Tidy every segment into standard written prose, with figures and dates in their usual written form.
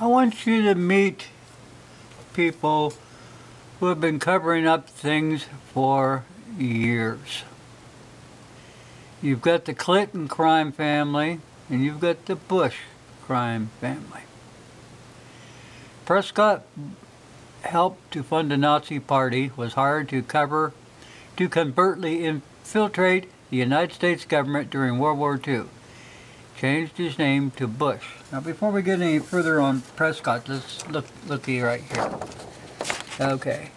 I want you to meet people who have been covering up things for years. You've got the Clinton crime family, and you've got the Bush crime family. Prescott helped to fund the Nazi Party, was hired to covertly infiltrate the United States government during World War II. Changed his name to Bush. Now before we get any further on Prescott, let's look here right here. Okay.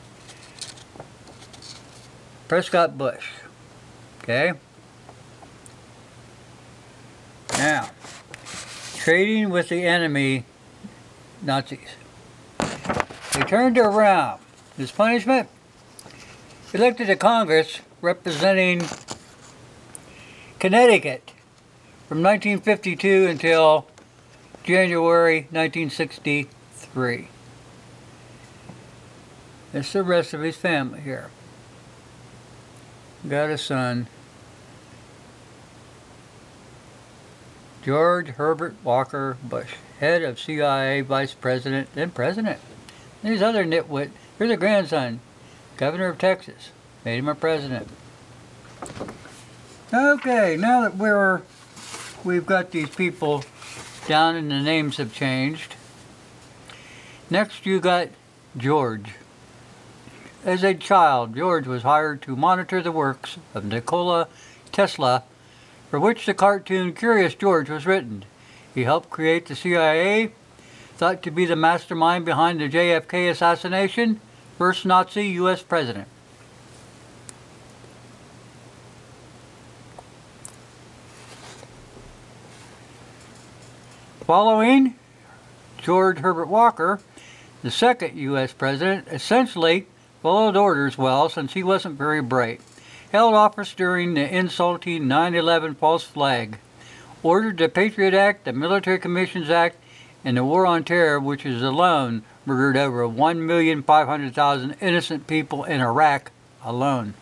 Prescott Bush. Okay. Now, trading with the enemy, Nazis. He turned around. His punishment? Elected to Congress representing Connecticut from 1952 until January 1963. That's the rest of his family here. Got a son, George Herbert Walker Bush, head of CIA, vice president, then president. And his other nitwit, here's a grandson, governor of Texas, made him a president. Okay, now that we've got these people down and the names have changed. Next you got George. As a child, George was hired to monitor the works of Nikola Tesla, for which the cartoon Curious George was written. He helped create the CIA, thought to be the mastermind behind the JFK assassination, first Nazi U.S. president. Following George Herbert Walker, the second U.S. president, essentially followed orders well since he wasn't very bright. Held office during the insulting 9/11 false flag. Ordered the Patriot Act, the Military Commissions Act, and the War on Terror, which is alone murdered over 1,500,000 innocent people in Iraq alone.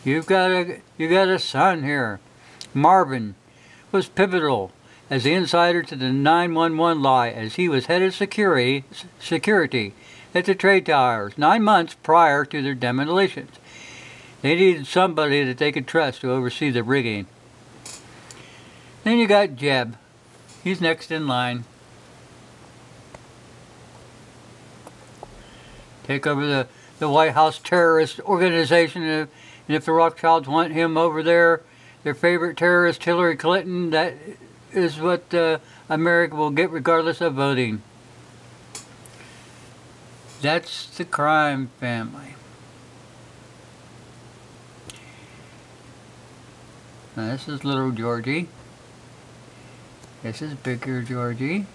You got a son here. Marvin was pivotal as the insider to the 911 lie, as he was head of security at the trade towers 9 months prior to their demolitions. They needed somebody that they could trust to oversee the rigging. Then you got Jeb. He's next in line. Take over the White House terrorist organization, and if the Rothschilds want him over there, their favorite terrorist, Hillary Clinton, that is what America will get regardless of voting. That's the crime family. Now this is little Georgie. This is bigger Georgie.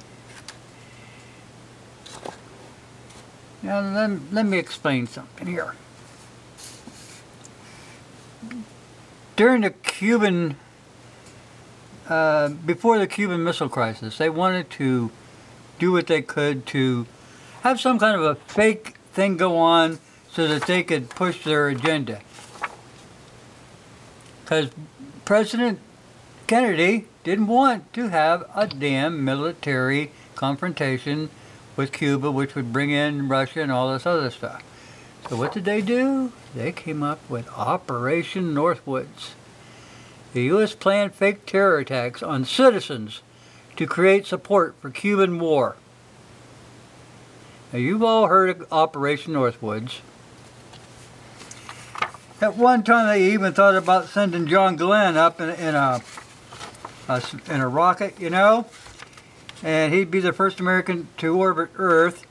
Now let me explain something here. During the Cuban, before the Cuban Missile Crisis, they wanted to do what they could to have some kind of a fake thing go on so that they could push their agenda. Because President Kennedy didn't want to have a damn military confrontation with Cuba, which would bring in Russia and all this other stuff. So what did they do? They came up with Operation Northwoods. The U.S. planned fake terror attacks on citizens to create support for Cuban war. Now you've all heard of Operation Northwoods. At one time they even thought about sending John Glenn up in a rocket, you know, and he'd be the first American to orbit Earth.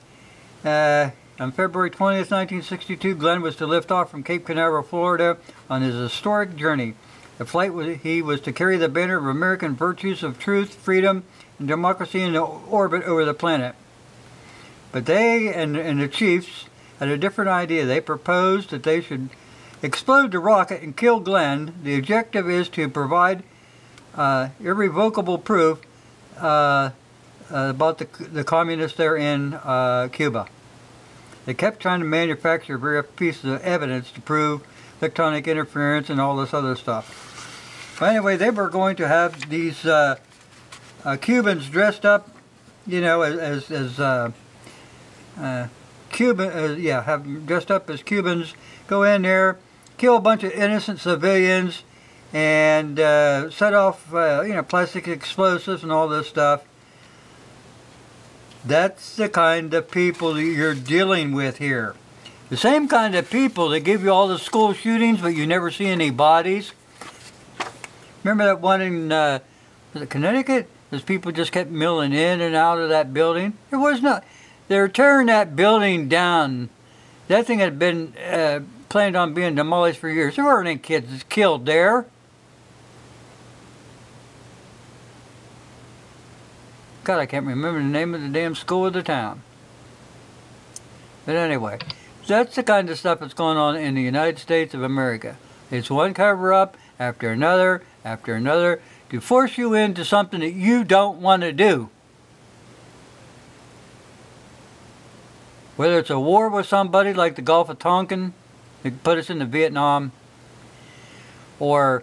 On February 20th, 1962, Glenn was to lift off from Cape Canaveral, Florida on his historic journey. The flight he was to carry the banner of American virtues of truth, freedom, and democracy in orbit over the planet. But they and the chiefs had a different idea. They proposed that they should explode the rocket and kill Glenn. The objective is to provide irrevocable proof about the communists there in Cuba. They kept trying to manufacture various pieces of evidence to prove electronic interference and all this other stuff. But anyway, they were going to have these Cubans dressed up, you know, have dressed up as Cubans, go in there, kill a bunch of innocent civilians, and set off, plastic explosives and all this stuff. That's the kind of people that you're dealing with here. The same kind of people that give you all the school shootings, but you never see any bodies. Remember that one in was it Connecticut? Those people just kept milling in and out of that building. There was not. They were tearing that building down. That thing had been planned on being demolished for years. There weren't any kids killed there. God, I can't remember the name of the damn school of the town. But anyway, that's the kind of stuff that's going on in the United States of America. It's one cover-up after another to force you into something that you don't want to do. Whether it's a war with somebody like the Gulf of Tonkin, that put us into Vietnam, or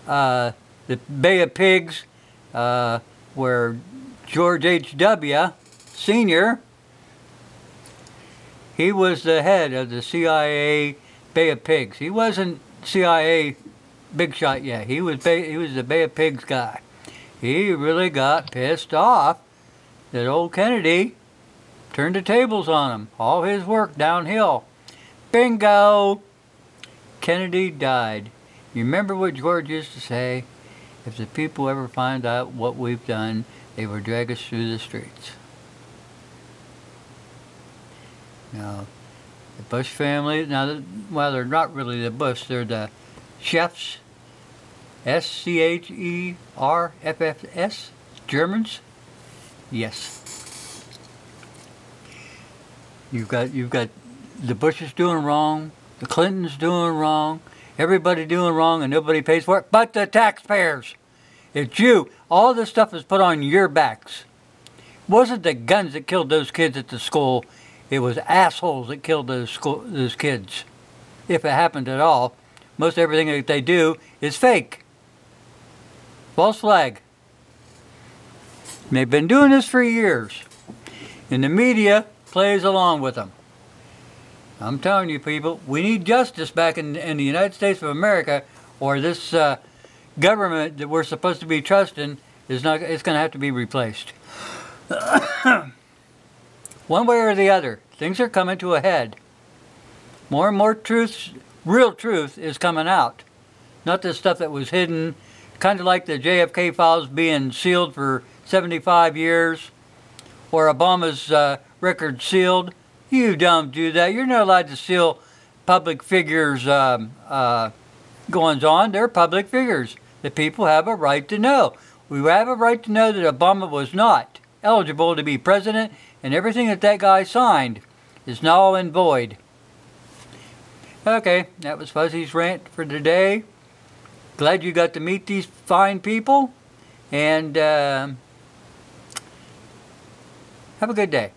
the Bay of Pigs, where George H.W. Sr., he was the head of the CIA Bay of Pigs. He wasn't CIA big shot yet. He was the Bay of Pigs guy. He really got pissed off that old Kennedy turned the tables on him. All his work downhill. Bingo! Kennedy died. You remember what George used to say? If the people ever find out what we've done, they will drag us through the streets. Now, the Bush family, well, they're not really the Bush, they're the Chefs, S-C-H-E-R-F-F-S, Germans. Yes. You've got the Bushes doing wrong, the Clintons doing wrong, everybody doing wrong, and nobody pays for it but the taxpayers. It's you. All this stuff is put on your backs. It wasn't the guns that killed those kids at the school. It was assholes that killed those kids. If it happened at all. Most everything that they do is fake. False flag. And they've been doing this for years. And the media plays along with them. I'm telling you people, we need justice back in the United States of America, or this government that we're supposed to be trusting it's going to have to be replaced. One way or the other, things are coming to a head. More and more truth, real truth is coming out. Not this stuff that was hidden, kind of like the JFK files being sealed for 75 years, or Obama's record sealed. You don't do that. You're not allowed to seal public figures' goings-on. They're public figures. The people have a right to know. We have a right to know that Obama was not eligible to be president, and everything that guy signed is null and void. Okay, that was Fuzzy's rant for today. Glad you got to meet these fine people, and have a good day.